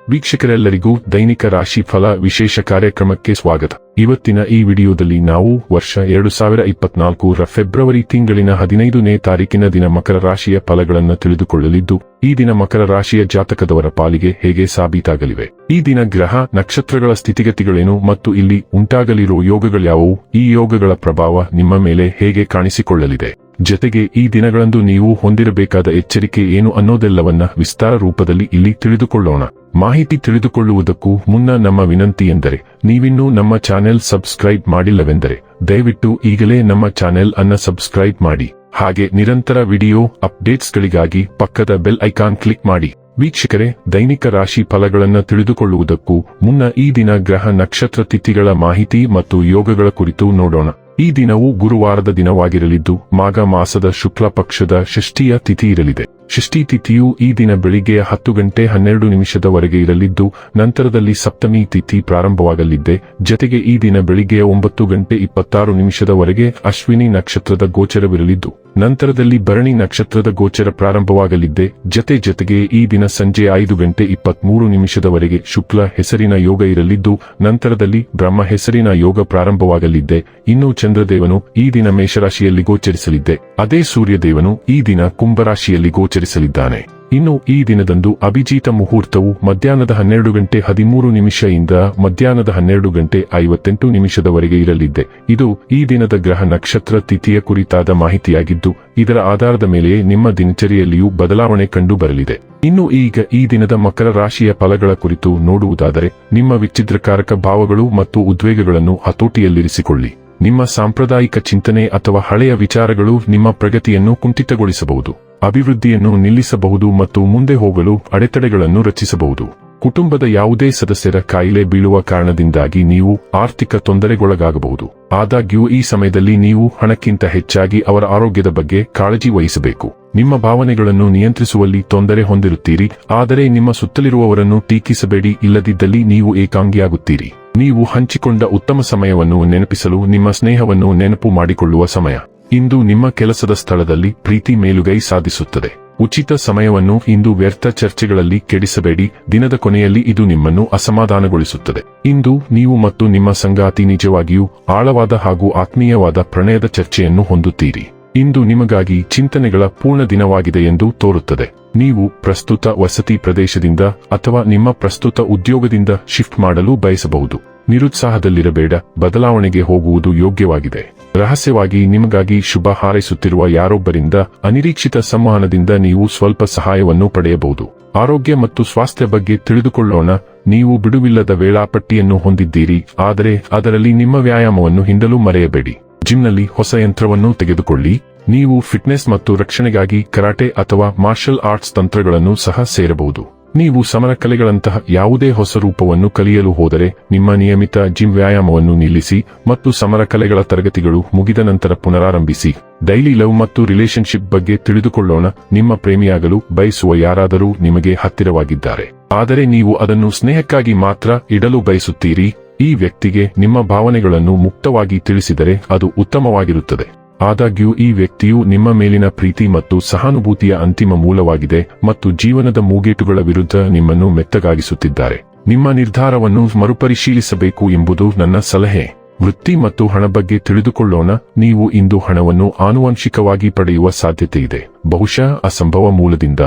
ವೀಕ್ಷಕರೆಲ್ಲರಿಗೂ ದೈನಿಕ ರಾಶಿ ಫಲ ವಿಶೇಷ ಕಾರ್ಯಕ್ರಮಕ್ಕೆ ಸ್ವಾಗತ. ಇವತ್ತಿನ ಈ ವಿಡಿಯೋದಲ್ಲಿ ನಾವು ವರ್ಷ 2024ರ ಫೆಬ್ರವರಿ ತಿಂಗಳಿನ 15ನೇ ತಾರೀಕಿನ ದಿನ ಮಕರ ರಾಶಿಯ ಫಲಗಳನ್ನು ತಿಳಿದುಕೊಳ್ಳಲಿದ್ದು, ಈ ದಿನ ಮಕರ ರಾಶಿಯ ಜಾತಕದವರ ಪಾಲಿಗೆ ಹೇಗೆ ಸಾಬೀತಾಗಲಿವೆ, ಈ ದಿನ ಗ್ರಹ ನಕ್ಷತ್ರಗಳ ಸ್ಥಿತಿಗತಿಗಳೇನು ಮತ್ತು ಇಲ್ಲಿ ಉಂಟಾಗಲಿರುವ ಯೋಗಗಳ್ಯಾವುವು, ಈ ಯೋಗಗಳ ಪ್ರಭಾವ ನಿಮ್ಮ ಮೇಲೆ ಹೇಗೆ ಕಾಣಿಸಿಕೊಳ್ಳಲಿದೆ, ಜೊತೆಗೆ ಈ ದಿನಗಳಂದು ನೀವು ಹೊಂದಿರಬೇಕಾದ ಎಚ್ಚರಿಕೆ ಏನು ಅನ್ನೋದೆಲ್ಲವನ್ನ ವಿಸ್ತಾರ ರೂಪದಲ್ಲಿ ಇಲ್ಲಿ ತಿಳಿದುಕೊಳ್ಳೋಣ. ಮಾಹಿತಿ ತಿಳಿದುಕೊಳ್ಳುವುದಕ್ಕೂ ಮುನ್ನ ನಮ್ಮ ವಿನಂತಿ ಎಂದರೆ, ನೀವಿನ್ನೂ ನಮ್ಮ ಚಾನೆಲ್ ಸಬ್ಸ್ಕ್ರೈಬ್ ಮಾಡಿಲ್ಲವೆಂದರೆ ದಯವಿಟ್ಟು ಈಗಲೇ ನಮ್ಮ ಚಾನೆಲ್ ಅನ್ನು ಸಬ್ಸ್ಕ್ರೈಬ್ ಮಾಡಿ. ಹಾಗೆ ನಿರಂತರ ವಿಡಿಯೋ ಅಪ್ಡೇಟ್ಸ್ಗಳಿಗಾಗಿ ಪಕ್ಕದ ಬೆಲ್ ಐಕಾನ್ ಕ್ಲಿಕ್ ಮಾಡಿ. ವೀಕ್ಷಕರೇ, ದೈನಿಕ ರಾಶಿ ಫಲಗಳನ್ನು ತಿಳಿದುಕೊಳ್ಳುವುದಕ್ಕೂ ಮುನ್ನ ಈ ದಿನ ಗ್ರಹ ನಕ್ಷತ್ರ ತಿಥಿಗಳ ಮಾಹಿತಿ ಮತ್ತು ಯೋಗಗಳ ಕುರಿತು ನೋಡೋಣ. ಈ ದಿನವು ಗುರುವಾರದ ದಿನವಾಗಿರಲಿದ್ದು, ಮಾಘ ಮಾಸದ ಶುಕ್ಲ ಪಕ್ಷದ ಷಷ್ಠಿಯ ತಿಥಿ ಇರಲಿದೆ. ಷಷ್ಠಿ ತಿಥಿಯು ಈ ದಿನ ಬೆಳಿಗ್ಗೆ 10:12 ಇರಲಿದ್ದು, ನಂತರದಲ್ಲಿ ಸಪ್ತಮಿ ತಿಥಿ ಪ್ರಾರಂಭವಾಗಲಿದೆ. ಜತೆಗೆ ಈ ದಿನ ಬೆಳಿಗ್ಗೆ 9:26 ಅಶ್ವಿನಿ ನಕ್ಷತ್ರದ ಗೋಚರವಿರಲಿದ್ದು, ನಂತರದಲ್ಲಿ ಭರಣಿ ನಕ್ಷತ್ರದ ಗೋಚರ ಪ್ರಾರಂಭವಾಗಲಿದೆ. ಜತೆಗೆ ಈ ದಿನ ಸಂಜೆ 5:23 ಶುಕ್ಲ ಹೆಸರಿನ ಯೋಗ ಇರಲಿದ್ದು, ನಂತರದಲ್ಲಿ ಬ್ರಹ್ಮ ಹೆಸರಿನ ಯೋಗ ಪ್ರಾರಂಭವಾಗಲಿದೆ. ಇನ್ನು ಚಂದ್ರದೇವನು ಈ ದಿನ ಮೇಷರಾಶಿಯಲ್ಲಿ ಗೋಚರಿಸಲಿದೆ. ಅದೇ ಸೂರ್ಯದೇವನು ಈ ದಿನ ಕುಂಭರಾಶಿಯಲ್ಲಿ ಗೋಚರಿಸಲಿದ್ದಾನೆ. ಇನ್ನು ಈ ದಿನದಂದು ಅಭಿಜಿತ ಮುಹೂರ್ತವು ಮಧ್ಯಾಹ್ನದ 12:13 ಇಂದ ಮಧ್ಯಾಹ್ನದ 12:58 ಇರಲಿದೆ. ಇದು ಈ ದಿನದ ಗ್ರಹ ನಕ್ಷತ್ರ ತಿಥಿಯ ಕುರಿತಾದ ಮಾಹಿತಿಯಾಗಿದ್ದು, ಇದರ ಆಧಾರದ ಮೇಲೆ ನಿಮ್ಮ ದಿನಚರಿಯಲ್ಲಿಯೂ ಬದಲಾವಣೆ ಕಂಡು ಬರಲಿದೆ. ಇನ್ನು ಈಗ ಈ ದಿನದ ಮಕರ ರಾಶಿಯ ಫಲಗಳ ಕುರಿತು ನೋಡುವುದಾದರೆ, ನಿಮ್ಮ ವಿಚ್ಛಿದ್ರಕಾರಕ ಭಾವಗಳು ಮತ್ತು ಉದ್ವೇಗಗಳನ್ನು ಹತೋಟಿಯಲ್ಲಿರಿಸಿಕೊಳ್ಳಿ. ನಿಮ್ಮ ಸಾಂಪ್ರದಾಯಿಕ ಚಿಂತನೆ ಅಥವಾ ಹಳೆಯ ವಿಚಾರಗಳು ನಿಮ್ಮ ಪ್ರಗತಿಯನ್ನು ಕುಂಠಿತಗೊಳಿಸಬಹುದು, ಅಭಿವೃದ್ಧಿಯನ್ನು ನಿಲ್ಲಿಸಬಹುದು ಮತ್ತು ಮುಂದೆ ಹೋಗಲು ಅಡೆತಡೆಗಳನ್ನು ರಚಿಸಬಹುದು. ಕುಟುಂಬದ ಯಾವುದೇ ಸದಸ್ಯರ ಕಾಯಿಲೆ ಬೀಳುವ ಕಾರಣದಿಂದಾಗಿ ನೀವು ಆರ್ಥಿಕ ತೊಂದರೆಗೊಳಗಾಗಬಹುದು. ಆದಾಗ್ಯೂ ಈ ಸಮಯದಲ್ಲಿ ನೀವು ಹಣಕ್ಕಿಂತ ಹೆಚ್ಚಾಗಿ ಅವರ ಆರೋಗ್ಯದ ಬಗ್ಗೆ ಕಾಳಜಿ ವಹಿಸಬೇಕು. ನಿಮ್ಮ ಭಾವನೆಗಳನ್ನು ನಿಯಂತ್ರಿಸುವಲ್ಲಿ ತೊಂದರೆ ಹೊಂದಿರುತ್ತೀರಿ, ಆದರೆ ನಿಮ್ಮ ಸುತ್ತಲಿರುವವರನ್ನು ಟೀಕಿಸಬೇಡಿ, ಇಲ್ಲದಿದ್ದಲ್ಲಿ ನೀವು ಏಕಾಂಗಿಯಾಗುತ್ತೀರಿ. ನೀವು ಹಂಚಿಕೊಂಡ ಉತ್ತಮ ಸಮಯವನ್ನು ನೆನಪಿಸಲು ನಿಮ್ಮ ಸ್ನೇಹವನ್ನು ನೆನಪು ಮಾಡಿಕೊಳ್ಳುವ ಸಮಯ. ಇಂದು ನಿಮ್ಮ ಕೆಲಸದ ಸ್ಥಳದಲ್ಲಿ ಪ್ರೀತಿ ಮೇಲುಗೈ ಸಾಧಿಸುತ್ತದೆ. ಉಚಿತ ಸಮಯವನ್ನು ಇಂದು ವ್ಯರ್ಥ ಚರ್ಚೆಗಳಲ್ಲಿ ಕೆಡಿಸಬೇಡಿ, ದಿನದ ಕೊನೆಯಲ್ಲಿ ಇದು ನಿಮ್ಮನ್ನು ಅಸಮಾಧಾನಗೊಳಿಸುತ್ತದೆ. ಇಂದು ನೀವು ಮತ್ತು ನಿಮ್ಮ ಸಂಗಾತಿ ನಿಜವಾಗಿಯೂ ಆಳವಾದ ಹಾಗೂ ಆತ್ಮೀಯವಾದ ಪ್ರಣಯದ ಚರ್ಚೆಯನ್ನು ಹೊಂದುತ್ತೀರಿ. ಇಂದು ನಿಮಗಾಗಿ ಚಿಂತನೆಗಳ ಪೂರ್ಣ ದಿನವಾಗಿದೆ ಎಂದು ತೋರುತ್ತದೆ. ನೀವು ಪ್ರಸ್ತುತ ವಸತಿ ಪ್ರದೇಶದಿಂದ ಅಥವಾ ನಿಮ್ಮ ಪ್ರಸ್ತುತ ಉದ್ಯೋಗದಿಂದ ಶಿಫ್ಟ್ ಮಾಡಲು ಬಯಸಬಹುದು. ನಿರುತ್ಸಾಹದಲ್ಲಿರಬೇಡ, ಬದಲಾವಣೆಗೆ ಹೋಗುವುದು ಯೋಗ್ಯವಾಗಿದೆ. ರಹಸ್ಯವಾಗಿ ನಿಮಗಾಗಿ ಶುಭ ಹಾರೈಸುತ್ತಿರುವ ಯಾರೊಬ್ಬರಿಂದ ಅನಿರೀಕ್ಷಿತ ಸಂವಹನದಿಂದ ನೀವು ಸ್ವಲ್ಪ ಸಹಾಯವನ್ನು ಪಡೆಯಬಹುದು. ಆರೋಗ್ಯ ಮತ್ತು ಸ್ವಾಸ್ಥ್ಯ ಬಗ್ಗೆ ತಿಳಿದುಕೊಳ್ಳೋಣ. ನೀವು ಬಿಡುವಿಲ್ಲದ ವೇಳಾಪಟ್ಟಿಯನ್ನು ಹೊಂದಿದ್ದೀರಿ, ಆದರೆ ಅದರಲ್ಲಿ ನಿಮ್ಮ ವ್ಯಾಯಾಮವನ್ನು ಹಿಂದಲು ಮರೆಯಬೇಡಿ. ಜಿಮ್ನಲ್ಲಿ ಹೊಸ ಯಂತ್ರವನ್ನು ತೆಗೆದುಕೊಳ್ಳಿ. ನೀವು ಫಿಟ್ನೆಸ್ ಮತ್ತು ರಕ್ಷಣೆಗಾಗಿ ಕರಾಟೆ ಅಥವಾ ಮಾರ್ಷಲ್ ಆರ್ಟ್ಸ್ ತಂತ್ರಗಳನ್ನು ಸಹ ಸೇರಬಹುದು. ನೀವು ಸಮರ ಕಲೆಗಳಂತಹ ಯಾವುದೇ ಹೊಸ ರೂಪವನ್ನು ಕಲಿಯಲು ಹೋದರೆ ನಿಮ್ಮ ನಿಯಮಿತ ಜಿಮ್ ವ್ಯಾಯಾಮವನ್ನು ನಿಲ್ಲಿಸಿ ಮತ್ತು ಸಮರ ಕಲೆಗಳ ತರಗತಿಗಳು ಮುಗಿದ ನಂತರ ಪುನರಾರಂಭಿಸಿ. ಡೈಲಿ ಲವ್ ಮತ್ತು ರಿಲೇಶನ್ಶಿಪ್ ಬಗ್ಗೆ ತಿಳಿದುಕೊಳ್ಳೋಣ. ನಿಮ್ಮ ಪ್ರೇಮಿಯಾಗಲು ಬಯಸುವ ಯಾರಾದರೂ ನಿಮಗೆ ಹತ್ತಿರವಾಗಿದ್ದಾರೆ, ಆದರೆ ನೀವು ಅದನ್ನು ಸ್ನೇಹಕ್ಕಾಗಿ ಮಾತ್ರ ಇಡಲು ಬಯಸುತ್ತೀರಿ. ಈ ವ್ಯಕ್ತಿಗೆ ನಿಮ್ಮ ಭಾವನೆಗಳನ್ನು ಮುಕ್ತವಾಗಿ ತಿಳಿಸಿದರೆ ಅದು ಉತ್ತಮವಾಗಿರುತ್ತದೆ. ಆದಾಗ್ಯೂ ಈ ವ್ಯಕ್ತಿಯು ನಿಮ್ಮ ಮೇಲಿನ ಪ್ರೀತಿ ಮತ್ತು ಸಹಾನುಭೂತಿಯ ಅಂತಿಮ ಮೂಲವಾಗಿದೆ ಮತ್ತು ಜೀವನದ ಮೂಗೇಟುಗಳ ವಿರುದ್ಧ ನಿಮ್ಮನ್ನು ಮೆತ್ತಗಾಗಿಸುತ್ತಿದ್ದಾರೆ. ನಿಮ್ಮ ನಿರ್ಧಾರವನ್ನು ಮರುಪರಿಶೀಲಿಸಬೇಕು ಎಂಬುದು ನನ್ನ ಸಲಹೆ. ವೃತ್ತಿ ಮತ್ತು ಹಣ ಬಗ್ಗೆ ತಿಳಿದುಕೊಳ್ಳೋಣ. ನೀವು ಇಂದು ಹಣವನ್ನು ಆನುವಂಶಿಕವಾಗಿ ಪಡೆಯುವ ಸಾಧ್ಯತೆಯಿದೆ, ಬಹುಶಃ ಅಸಂಭವ ಮೂಲದಿಂದ.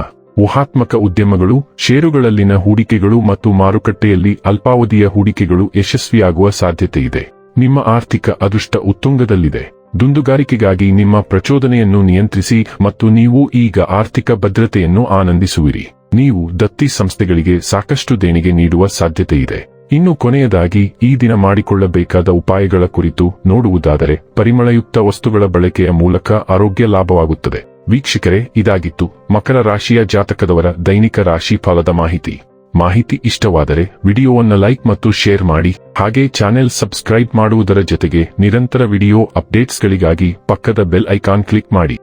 ಊಹಾತ್ಮಕ ಉದ್ಯಮಗಳು, ಷೇರುಗಳಲ್ಲಿನ ಹೂಡಿಕೆಗಳು ಮತ್ತು ಮಾರುಕಟ್ಟೆಯಲ್ಲಿ ಅಲ್ಪಾವಧಿಯ ಹೂಡಿಕೆಗಳು ಯಶಸ್ವಿಯಾಗುವ ಸಾಧ್ಯತೆಯಿದೆ. ನಿಮ್ಮ ಆರ್ಥಿಕ ಅದೃಷ್ಟ ಉತ್ತುಂಗದಲ್ಲಿದೆ. ದುಂದುಗಾರಿಕೆಗಾಗಿ ನಿಮ್ಮ ಪ್ರಚೋದನೆಯನ್ನು ನಿಯಂತ್ರಿಸಿ ಮತ್ತು ನೀವು ಈಗ ಆರ್ಥಿಕ ಭದ್ರತೆಯನ್ನು ಆನಂದಿಸುವಿರಿ. ನೀವು ದತ್ತಿ ಸಂಸ್ಥೆಗಳಿಗೆ ಸಾಕಷ್ಟು ದೇಣಿಗೆ ನೀಡುವ ಸಾಧ್ಯತೆಯಿದೆ. ಇನ್ನು ಕೊನೆಯದಾಗಿ ಈ ದಿನ ಮಾಡಿಕೊಳ್ಳಬೇಕಾದ ಉಪಾಯಗಳ ಕುರಿತು ನೋಡುವುದಾದರೆ, ಪರಿಮಳಯುಕ್ತ ವಸ್ತುಗಳ ಬಳಕೆಯ ಮೂಲಕ ಆರೋಗ್ಯ ಲಾಭವಾಗುತ್ತದೆ. ವೀಕ್ಷಕರೇ, ಇದಾಗಿತ್ತು ಮಕರ ರಾಶಿಯ ಜಾತಕದವರ ದೈನಿಕ ರಾಶಿ ಫಲದ ಮಾಹಿತಿ ಇಷ್ಟವಾದರೆ ವಿಡಿಯೋವನ್ನು ಲೈಕ್ ಮತ್ತು ಶೇರ್ ಮಾಡಿ. ಹಾಗೆ ಚಾನೆಲ್ ಸಬ್ಸ್ಕ್ರೈಬ್ ಮಾಡುವುದರ ಜೊತೆಗೆ ನಿರಂತರ ವಿಡಿಯೋ ಅಪ್ಡೇಟ್ಸ್ಗಳಿಗಾಗಿ ಪಕ್ಕದ ಬೆಲ್ ಐಕಾನ್ ಕ್ಲಿಕ್ ಮಾಡಿ.